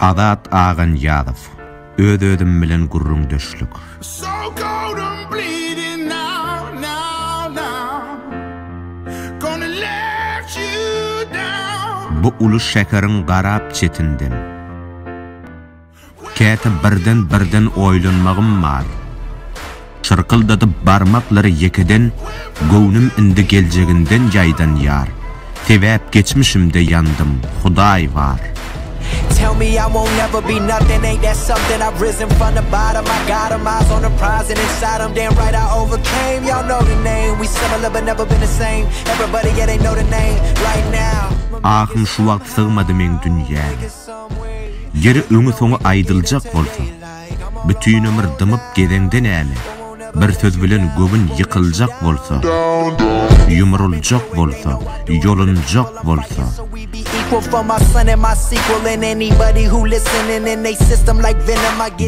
Azat Ağan Yadov. Öz-özüm bilen gurrun döşlük. So cold and bleeding now. Gonna let you down. Bu ulu şekerin garap çetinden. Käte birden oýlanmagym bar. Çırkıldadı barmaklary yekeden, göwnüm indi geljeginden ýaýdan ýar. Tebäp geçmişimde yandım, Hudaý var. Tell me I won't never be nothing, ain't that something? I've risen from the bottom, I got 'em, eyes on the prize and inside 'em, damn right I overcame. Y'all know the name, we similar but never been the same. Everybody yeah they know the name right now. Ahım şu wagt sığmadı men dünýä. Yeri öňü soňy aýdyljak bolsa, bütün ömür dymyp gedenden äli. Bir söz bilen göbün yıkıljak bolsa, yumruljak bolsa, yolunjak bolsa.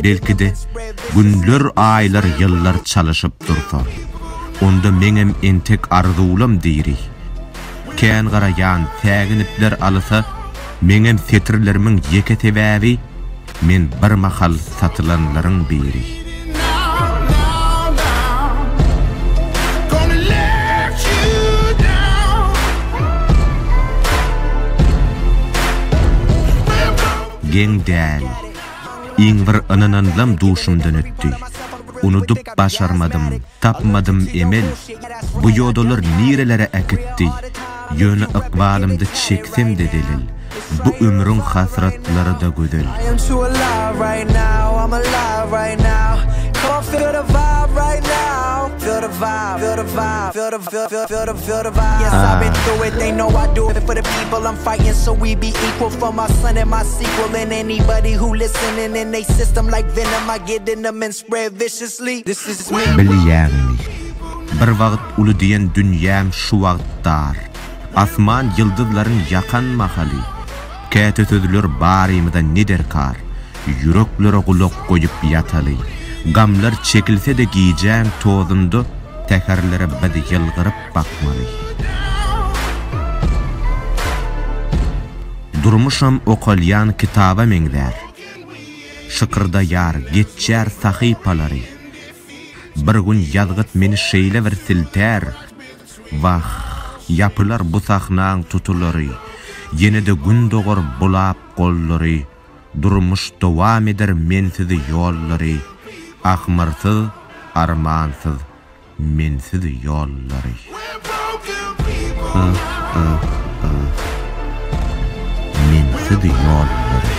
Belki de günler, aylar, yıllar çalışıp dursa, onda meňem entek arzuwlym diýri. Kän garaýan täginipler alysa, meňem setirlerimiň ýeke sebäbi men bir mahal satylanlaryň biri. Geň däl. Iň bir anananlam duşumdan ötdi. Unutup başarmadım, tapmadım emel. Bu ýodalar nirelere äkitdi. Ýöne ykbalymdy çeksem de delil. Bu ömrüň hasratlary da gödel. I am too alive right now, I'm alive right now. Come on, feel the vibe right now. Feel the vibe, feel the vibe, feel the vibe. Yes, I've been through it, they know I do it for the people I'm fighting. So we be equal for my son and my sequel. And anybody who listening in they system like venom, I get in them and spread viciously. This is me. Bilýärmi? Bir wagt uly diýen dünýäm şu wagtdar. Asman ýyldızlaryň yakan mahaly. Käte sözler barymyda nederkar. Yüreklere gulak goýup ýataly. Gamlar çekilse de giyeceğim tozundu, tekerlere bedi yılgırıp bakmalı. Durmuşam okulyan kitaba meňler. Şıkırda yar geçer sahipaları. Bir gün yazgıt meni şeýle bir silter. Vah, yapılar bu sahnaň tutulary. Yine de gün doğur bulap gollary. Durmuş dowam eder mensiz ýollary. Ahmarsız, armansız, mensiz ýollary. Mensiz ýollary.